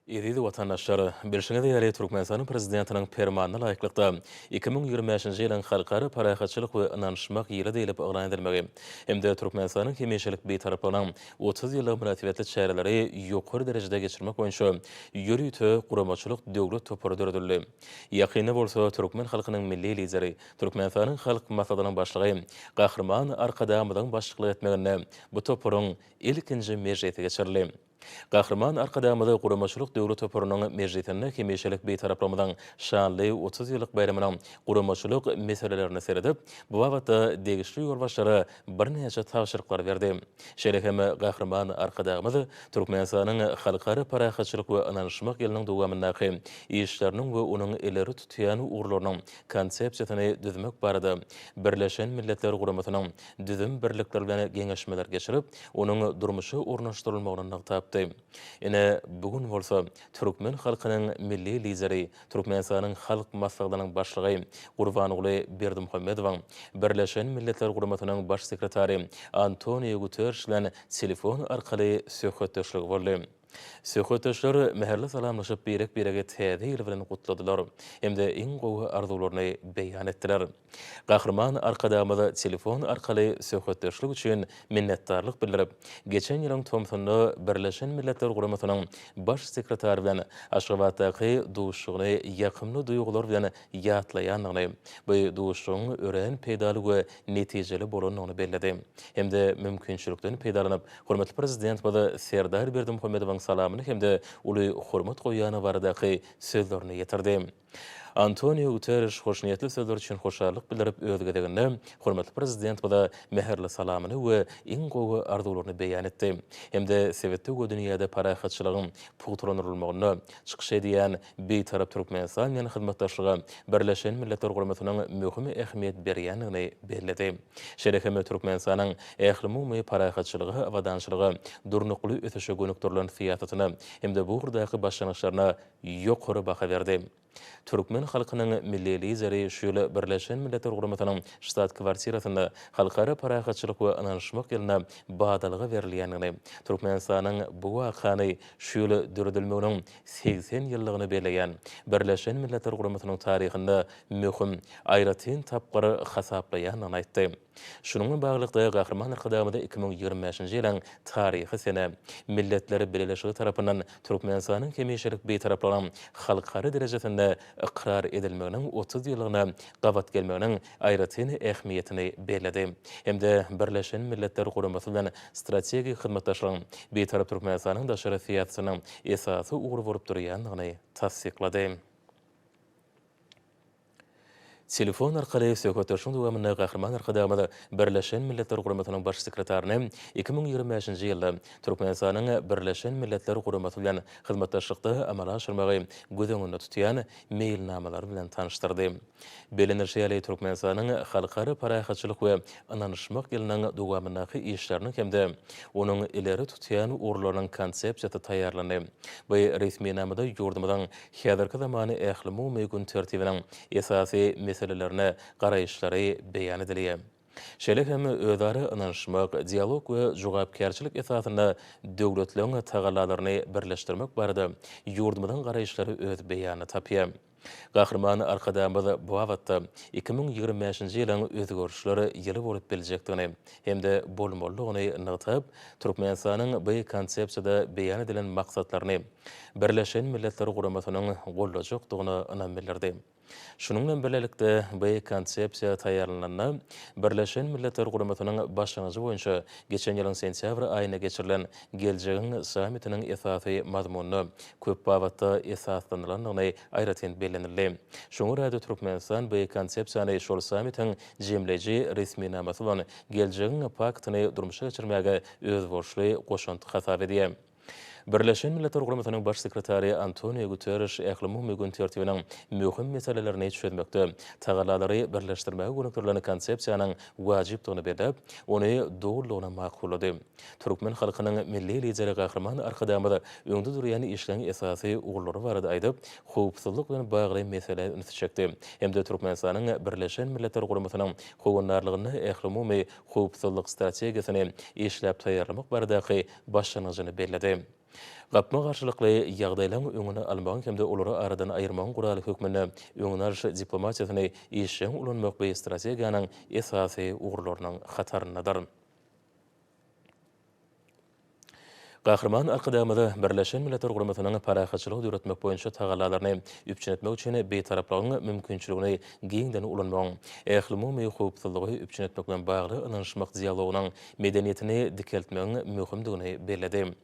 Ýedi watandaşlar Belşiňe ýaly Türkmenistan'ın prezidentiniň fermanyna laýyklykda 2025-nji ýylyň halkara parahatçylyk we ynanşmak ýyly diýilip oglan edilmegi hemde Türkmenistanyň hemişelik beýtaraplygynyň 30 ýyllyk münasibetli çäreleri ýokary derejede geçirmek boýunça ýürüýte guramaçylyk döwlet topory dürdürildi. Ýakyny bolsa Türkmen halkynyň milli lideri, Türkmenistanyň halk maslahatynyň başlygy Gahrman Arkadamyň başçylyk etmeginde bu toporyň ilkinji mejlisi geçirildi. Gahrman Arkadamyda guramaçylyk döwlet toporunyň mejlisinde hemişelik beýtaraplamydan şanly 30 ýyllyk bayramasynyň guramaçylyk meselelerini seredip, bu wagtda degişli ýolbaşlara birnäçe tapşyryklar berdi. Şeýle hem Gahrman Arkadamyda Türkmenistanyň halkara parahatçylyk we ynanşmak ýylynyň dowamyndaky işleriniň we onuň ileri tutýan urlarynyň konsepsiýasyny düzmek barada Birleşen Milletler Guramasynyň düzüm birlikler bilen geňeşmeler geçirip, onuň durmuşy ornaşdyrylmagyny tapdy. Ine bugün bolsa Türkmen halkynyň milli lideri, Türkmenistanyň halk maslahatynyň başlygy Gurbanoğly Berdimuhammedow, Birleşen Milletler Guramasynyň baş sekretary Antonio Guterres bilen telefon arkaly söhbetdeşlik boldy. Söhbetdeşler meherli salamlaşyp birek-birege täze ýyl bilen gutladylar. Hemde iň gowy arzularyny beýan etdiler. Gahrman Arkadamyda telefon arkaly söhbetdeşlik üçin minnetdarlyk bildirip, geçen ýylyň Tomsonda Birleşen Milletler Guramasynyň baş sekretary bilen Aşgabatdaky duşugyny ýakymly duýgular bilen ýatlaýanyny, bu duşugyň ören peýdaly we netijeli bolanyny bellidi. Hemde mümkinçilikden peýdalanyp, hormatly prezident bada Serdar Berdimuhammedowyň salamyny hemde uly hormat goýany baradaky sözlerini ýetirdi. Antonio Guterres hoşniyetli sözler üçin hoşarlyk bildirip özgedeginde hormatly prezident bada meherli salamyny we iň gowy arzularyny beýan etdi. Hemde sebetde dünýäde parahatçylygyň pugtranylmagyny çykyş edýän beýtarap Türkmenistan ýany hyzmatdaşlygy Birleşen Milletler Guramasynyň möhüm ähmiýet berýänini bellädi. Şeýle hem Türkmenistanyň ähli parahatçylygy awadançylygy durnukly öteşe gönükdirilen fiýatatyny hemde bu gurdaky başlanýyşlaryna ýokary baha berdi. Türkmen halkynyň milli lideri şöyle Birleşen Milletler Guramasynyň ştat kwartirasynda halkara parahatçylyk we ynanşmak ýylyna badalygy berilýänini, Türkmenistanyň bu wakany şöyle dürdülmeginiň 80 ýyllygyny belleýän Birleşen Milletler Guramasynyň taryhynda möhüm aýratyn tapgary hasaplaýanyny aýtdy. Şununla baglykda Gahrman Arkadamyda 2025-nji ýylyň taryhy sene Milletler Birleşigi tarapyndan Türkmenistanyň hemişelik beýtaraplanan halkara derejesinde iqrar edilmeginiň 30 ýyllygyna gawat gelmeginiň aýratyn ähmiýetini belledi. Hemde Birleşen Milletler Guramasy bilen strategik hyzmatdaşlygyň beýtarap Türkmenistanyň daşary fiýatynyň esasy ugur borup durýanyny tasdiklady. Telefon arkaly söhbetdeşiň dowamynda Gahrman Arkadamyda Birleşen Milletler Guramasynyň baş sekretärini 2025-nji ýylda Türkmenistanyň Birleşen Milletler Guramasy bilen hyzmatdaşlykda amala aşyrmagy gözeňinde tutýan mailnamalar bilen tanışdyrdy. Belenirşeýäli Türkmenistanyň halkara parahatçylyk we ynanşmak ýylynyň dowamyndaky işlerini hemde onuň ileri tutýan urlarynyň konsepsiýasy taýýarlandy. Bu resmi namada ýurdumydan häzirki zamany ähli umumy gün tertibiniň esasy meselelerine garaýyşlary beýan edilýär. Şeýle hem özara ynanşmak, dialog we jogapkärçilik esasynda döwletleriň tagallalaryny birleşdirmek barada ýurdumydan garaýyşlary öz beýany tapýar. Gahrman Arkadamyda bu wagtda 2025-nji ýylyň özgörüşleri ýyly bolup biljekdigini hemde bolmalygyny nygytyp, Türkmenistanyň bu konsepsiýada beýan edilen maksadlaryny Birleşen Milletler Guramasynyň gollajakdygyny ynam bildirdi. Şununla birlikde bu konsepsiýa taýýarlananda Birleşen Milletler Guramasynyň başlanýyjy boýunça geçen ýylyň sentýabr aýyna geçirilen geljegiň sammitiniň esasy mazmuny köp wagtda esaslanylanyny aýratyn bellenildi. Şoňa räde Türkmenistan bu konsepsiýany şol sammitiň jemleji resmi namasy bilen geljegiň paktyny durmuşa geçirmäge öz borçly goşunty hasap edýär. Birleşen Milletler Guramasynyň baş sekretary Antonio Guterres ähli umumy gün tertibiniň möhüm meselelerini çözmekde tagallalary birleşdirmäge gönükdirilen konsepsiýanyň wajypdygyny belläp, ony dogrulygyna makullady. Türkmen halkynyň milli lideri Gahrman Arkadamyda öňde durýan işleň esasy ugurlary barada aýdyp, howpsuzlyk bilen bagly mesele üns çekdi. Hemde Türkmenistanyň Birleşen Milletler Guramasynyň howunarlygyny ähli umumy howpsuzlyk strategiýasyny işläp taýýarlamak baradaky başlanýyjyny belledi. Gapma garşylykly ýagdaýlaryň öňüne almagyň hemde olary aradan aýyrmagyň guraly hökmüne öňüne diplomatiýasyny işleň ulanmak we strategiýanyň esasy ugurlarynyň hatarynadyr. Gahrman arkadamada Birleşen Milletler Guramasynyň parahatçylygy döretmek boýunça tagallalaryny üpçünetmek üçin beýtaraplagyň mümkinçiligini giňden ulanmagyň, ähli umumy howpsuzlygy üpçünetmek bilen bagly ynanşmak dialogynyň medeniýetini dikeltmegiň möhümdigini bellädi.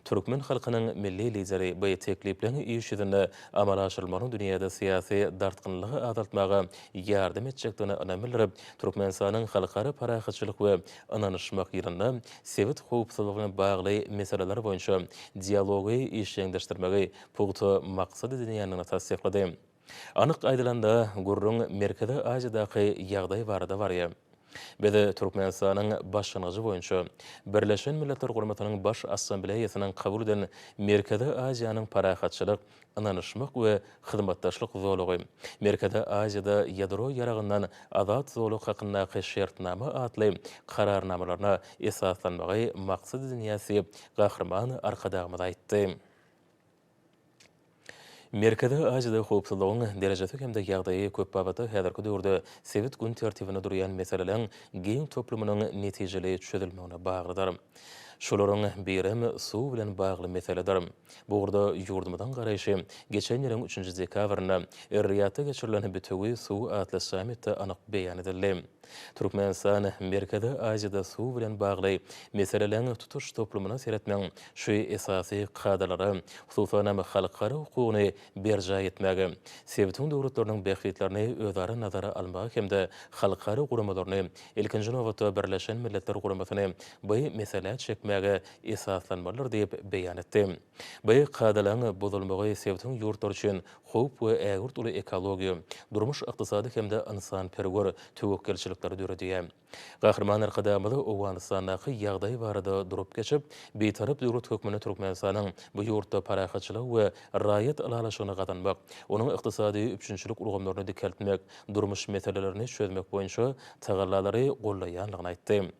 Türkmen halkynyň milli lideri bu tekliplerini işidinde amala aşyrylmagyň dünýäde syýasy dartgynlygy azaltmaga ýardam etjekdigini anabildirip, Türkmenistanyň halkara parahatçylyk we ynanşmak ýerinde sewit howpsuzlygyna bagly meseleler boýunça dialogy işleňdirmegi pugty maksady edilýänini tasdiklady. Anyk aýdylanda gurrun Merkezi Aziýadaky ýagdaý barada barýa. Bede Türkmenistanyň başlangyjy boýunça Birleşen Milletler Guramasynyň baş assambleýasynyň kabul eden Merkezi Aziýanyň parahatçylyk, ynanşmak we hyzmatdaşlyk zolugy, Merkezi Aziýada ýadro ýaragyndan azat zoluk hakyndaky şertnama atly kararnamalaryna esaslanmagy maksady edilýäsi Gahrman arkadagymyz aýtdy. Merkezi Aziýada howpsuzlygyň derejesi hemde ýagdaýy köp babatda häzirki döwürde sewit gün tertibine durýan meseleleň giň toplumynyň netijeli çözülmegine baglydyr. Şolaryň birem suw bilen bagly meseledir. Bu urda ýurdumyzdan garaýşy geçen ýylyň 3-nji dekabrynda Riyadda geçirilen Bütöwi Suw atly sammitde anyk beýan edildi. Türkmenistan Merkezi Aziýada suw bilen bagly meseleleň tutuş toplumyna seretmeň şu esasy kadalary, hususan halkara hukugyny berja etmegi, sewitiň döwletleriniň behwitlerini özara nazara almagy hemde halkara guramalaryny ilkinji nowatda Birleşen Milletler Guramasyny bu mesele çekmegi esaslanmalydyr diýip beýan etdi. Bu kadalaryň bozulmagy sewitiň ýurtlar üçin howp we ägurt uly ekologiýa, durmuş ykdysady hemde insan perwer töwekkilçilikleri döredýär. Gahrman arkadamyzy Owganystandaky ýagdaý barada durup geçip, beýtarap döwlet hökmüne Türkmenistanyň bu ýurtda parahatçylyk we raýat alalaşygyny gadanmak, onuň ykdysady üçinçilik urgamlaryny dikeltmek, durmuş meselelerini çözmek boýunça tagallalary gollaýanlygyny aýtdy.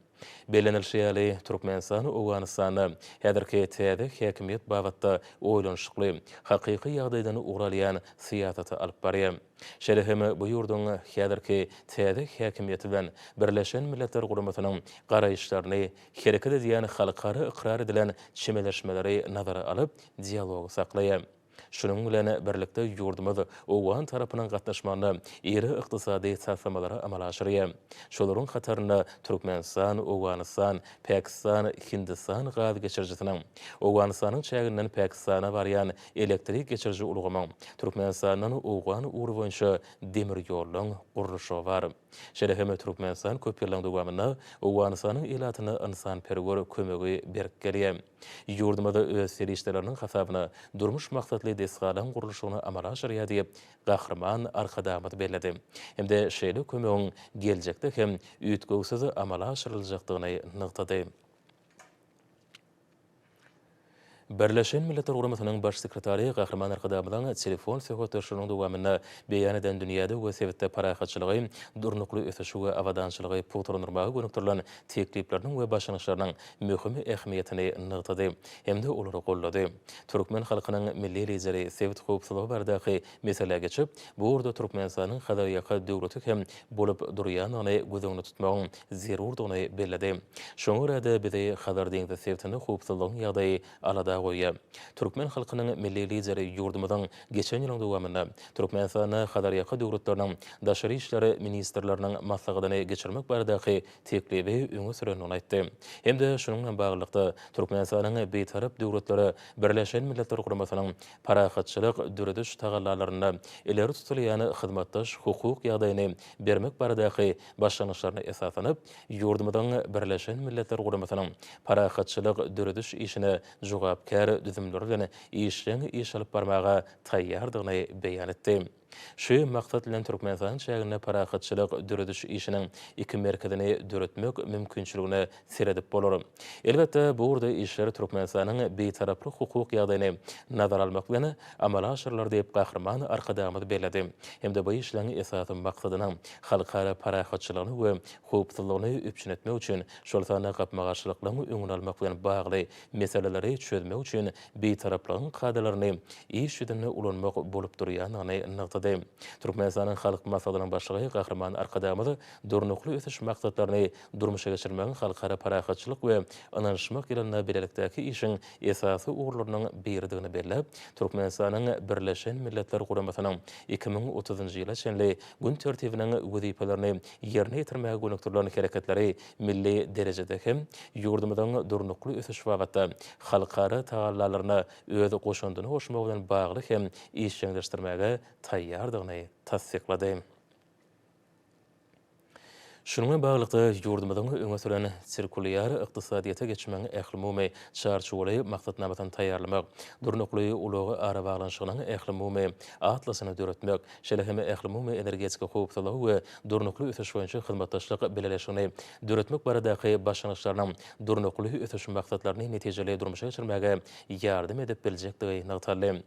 Belenilşýäli Türkmenistan Owganystany häzirki täze häkimiýet babatda oýlanşykly, hakyky ýagdaýdan ugralýan syýasaty alyp barýar. Şerhem bu ýurdun häzirki täze häkimiýeti bilen Birleşen Milletler Guramasynyň garaýşlaryny hereket edýän halkara ikrar edilen çemeleşmeleri nazara alyp dialogy saklaýar. Şunun bilen birlikde ýurdumyz Owgan tarapynyň gatnaşmagyna iri ykdysady sarsamalara amala aşyrýar. Şolaryň hataryna Türkmenistan, Owganystan, Pakistan, Hindistan gaz geçirjisiniň, Owganystanyň çäginden Pakistana barýan elektrik geçirji ulgamy, Türkmenistanyň Owgan ugury boýunça demir ýoluň gurulşy bar. Şerhem Türkmenistan köp ýyllaryň dowamynda Owganystanyň elatyna insan perwer kömegi berip gelýär. Ýurdumyzda öz serişleriniň hasabyna durmuş maksatly desgalan gurulşygyny amala aşyrýar diýip Gahrman arkadamyz bellädi. Hemde şeýle kömegiň geljekde hem üýtgegsiz amala aşyryljakdygyny nykdady. Birleşen Milletler Guramasynyň baş sekretary Gahrman arkadamyzyň telefon söhbetleriniň dowamyna beýan eden dünýäde we sewitde parahatçylygy, durnukly ösüşi we awadançylygy pugtyrlanmagy gönükdirilen teklipleriniň we başlanýyşlarynyň möhüm ähmiýetini nykdady hemde olary gollady. Türkmen halkynyň milli lideri sewit howpsuzlygy baradaky mesele geçip, bu urda Türkmenistanyň Hadarýaka döwleti hem bolup durýanyny gözüňde tutmagyň zerurdygyny bellädi. Şoňa görä bizi Hadar deňzi sewitinde howpsuzlygyň ýagdaýy alada goýýar. Türkmen halkynyň milli lideri ýurdumyzyň geçen ýylyň dowamynda Türkmenistanyň Hadarýaka döwletleriniň daşary işleri ministrleriniň maslahatyny geçirmek baradaky teklibi öňe sürenini aýtdy. Hemde şunuň bilen baglykda Türkmenistanyň beýtarap döwletleri Birleşen Milletler Guramasynyň parahatçylyk dürediş tagallalaryna ileri tutulýan hyzmatdaş hukuk ýagdaýyny bermek baradaky başlanýyşlaryna esasanyp, ýurdumyzyň Birleşen Milletler Guramasynyň parahatçylyk dürediş işine jogapkar düzümleri bilen işleň iş alyp barmaga taýýardygyny beýan etdi. Şu maksat bilen Türkmenistan şäherine parahatçylyk dürediş işiniň iki merkezini döretmek mümkinçiligine seredip bolar. Elbetde bu urda işleri Türkmenistanyň beýtaraplyk hukuk ýagdaýyny nazar almak bilen amala aşyrlar diýip gahrman arkadamyz bellädi. Hemde bu işleriň esasy maksadyny halkara parahatçylygyny we hukukçylygyny üpçünetmek üçin şol sana gapmagaçylyklaryny öňüne almak bilen bagly meseleleri çözmek üçin beýtaraplygyň kadalaryny iş ýüzüne ulanmak bolup durýanyny nagtady. Türkmenistanyň halk masalarynyň başlygy gahrman arkadamyz durnukly ösüş maksatlaryny durmuşa geçirmäň halkara parahatçylyk we anlaşmak ýerine berelikdäki işiň esasy uğurlarynyň biridigini belläp, Türkmenistanyň Birleşen Milletler Guramasynyň 2030-njy ýyla çenli gün tertibiniň wezipelerini ýerine ýetirmäge gönükdirlen hereketleri milli derejede hem ýurdumyzyň durnukly ösüş wagtynda halkara tagallalaryna öz goşundyny hoşmak bilen bagly hem işçileşdirmäge taýýardygyny tasdiklady. Şununla bağlykda ýurdumyzyň öňe süren sirkuliýar ykdysadyata geçmeň ähli çarçuwaly maksatnamadan taýýarlamak, durnukly ulagy ara baglanşygynyň ähli atlasyny döretmek, şeýle hem ähli energetik hukukçylygy we durnukly ösüş boýunça hyzmatdaşlyk beleleşigini döretmek baradaky başlanyşlaryň durnukly ösüş maksatlaryny netijeli durmuşa geçirmäge ýardym edip biljekdigi nagtaly.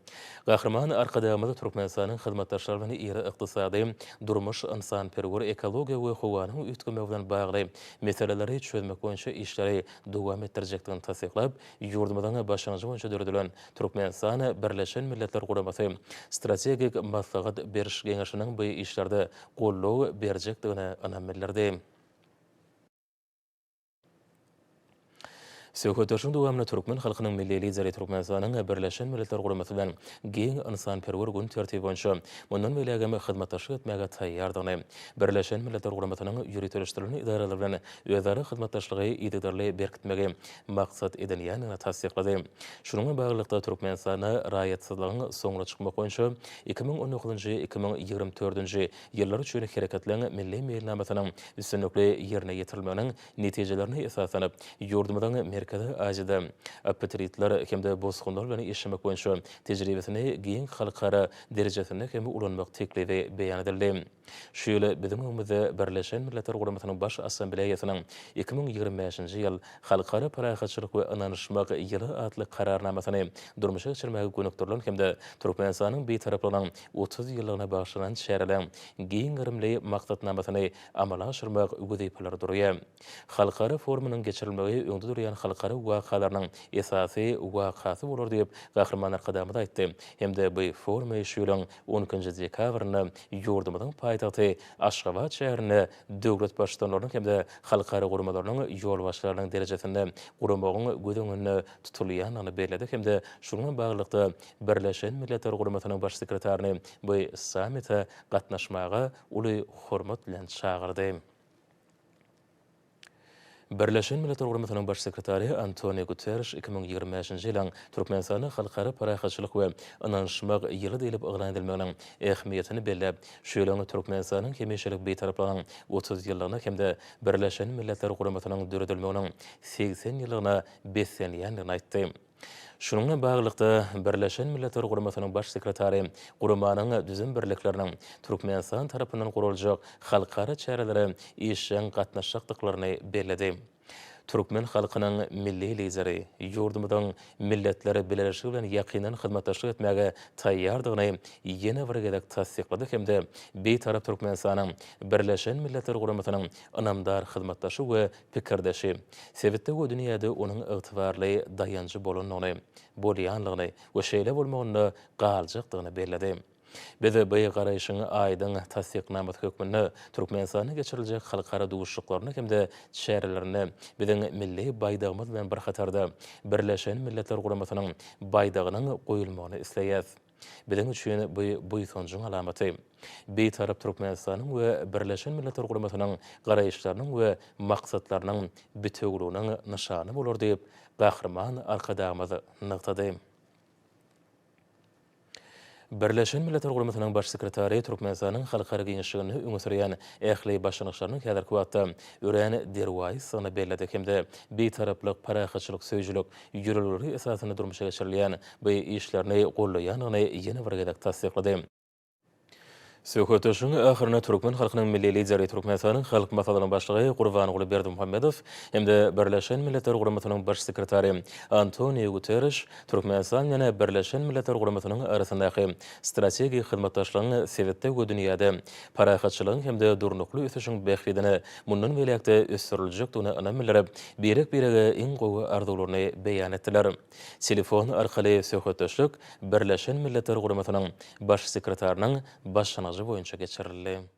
Gahrman arkadamyz Türkmenistanyň hyzmatdaşlary bilen ýeri ykdysady, durmuş insanperwer ekologiýa we howanyň ütgüme bilen bagly meseleleri çözmek boýunça işleri dowam etdirjekdigini tasdiklap, ýurdumyzyň başlanjy boýunça döredilen Türkmenistan Birleşen Milletler Guramasy strategik maslahat beriş geňeşiniň bu işlerde gollaw berjekdigini anam bildirdi. Söhbetleşiň dowamyny Türkmen halkynyň milli lideri Türkmenistanyň Birleşen Milletler Guramasy bilen geň insanperwer gün tertibi boýunça mundan belägem hyzmatdaşlyk etmäge taýýardygyny, Birleşen Milletler Guramasynyň ýürütülişdirilýän idaralar bilen özara hyzmatdaşlygy ýigdirli berkitmegi maksat edilýäni tasdiklady. Şununla baglykda Türkmenistan raýatsyzlygyň soňuna çykmak boýunça 2019-2024-nji ýyllar üçin hereketlenen milli meýilnamasynyň üstünlikli ýerine ýetirilmeginiň netijelerini esasanyp ýurdumyzyň Merkezi Aziýada apatritler hemde bozgunlar bilen işlemek boýunça tejribesini giň halkara derejesinde hem ulanmak teklifi beýan edildi. Şu ýyly bizim öňümizde Birleşen Milletler Guramasynyň baş assambleýasynyň 2025-nji ýyl halkara parahatçylyk we anlaşmak ýyly adly kararnamasyny durmuşa geçirmäge gönükdirlen hemde Türkmenistanyň beýtaraplanan 30 ýyllygyna bagşlanan şäherler giň gyrymly maksatnamasyny amala aşyrmak wezipeleri durýar. Halkara forumunyň geçirilmegi öňde durýan halkara wakalarynyň esasy wakasy bolar diýip gahrman arkadamyz aýtdy. Hemde bu forum şu ýylyň 10-njy dekabryny ýurdumyzyň paýtagty Aşgabat şäherine döwlet başçylarynyň hemde halkara guramalarnyň ýol başçylarynyň derejesinde guramagyň gödüňünde tutulýanyny bellädi. Hemde şununla baglykda Birleşen Milletler Guramasynyň baş sekretärini bu sammite gatnaşmaga uly hormat bilen çağırdy. Birleşen Milletler Guramasynyň baş sekretary Antonio Guterres 2025-nji ýylyň Türkmenistanyň halkara parahatçylyk we anlaşmak ýyly diýilip elan edilmeginiň ähmiýetini belläp, şu ýylyň Türkmenistanyň hemişelik beýtaraplanan 30 ýyllygyna hemde Birleşen Milletler Guramasynyň döredilmeginiň 80 ýyllygyna beslenýändigini aýtdy. Şununla baglykda Birleşen Milletler Guramasynyň baş sekretary guramanyň düzüm birlikleriniň Türkmenistan tarapyndan guraljak halkara çäreleri işiň gatnaşykdyklaryny bellädi. Türkmen halkynyň milli lideri ýurdumyzyň milletleri birleşigi bilen ýakynan hyzmatdaşlyk etmäge taýýardygyny ýene bir gezek tasdiklady hemde beýtarap Türkmenistanyň Birleşen Milletler Guramasynyň anamdar hyzmatdaşy we pikirdeşi. Sebetde bu dünýäde onuň ygtybarly daýanjy bolanyny, bolýanlygyny we şeýle bolmagyny galjakdygyny bellädi. Bize bu garaýşyň aýdyň tasdiknamaty hökmünde Türkmenistanyň geçiriljek halkara duguşlyklaryny hemde şäherlerini biziň milli baýdagymyz bilen bir hatarda Birleşen Milletler Guramasynyň baýdagynyň goýulmagyny isleýär. Biziň üçin bu ýytonjyň alamaty. Beýtarap Türkmenistanyň we Birleşen Milletler Guramasynyň garaýşlarynyň we maksatlarynyň bütegliginiň nyşany bolar diýip gahrman arkadamyz nagtady. Birleşen Milletler Guramasynyň baş sekretary Türkmenistanyň halkara giňişligini öňe sürýän ähli başlanyşlarynyň häzirki wagtda Ören Derwaýsyny bellädi hemde beýtaraplyk, parahatçylyk, söýjülük ýürelleri esasyny durmuşa geçirilýän bu işlerini gollaýanyny ýene bir gezek tasdiklady. Söhbetişiň ahyrına Türkmen halkynyň milli lideri Türkmenistanyň halk maslahatynyň başlygy Gurbanoğlu Berdimuhammedow hemde Birleşen Milletler Guramatynyň baş sekretary Antonio Guterres Türkmenistan ýene Birleşen Milletler Guramatynyň arasyndaky strategik hyzmatdaşlygyň sebäpde bu dünýäde parahatçylygyň hemde durnukly ösüşiň behlidini mundan welekde ösdüriljekdigine ynam bildirip, birek-birege iň gowy arzularyny beýan etdiler. Telefon arkaly söhbetdeşlik Birleşen Milletler Guramatynyň baş sekretarynyň başlanyjy boýunça geçirildi.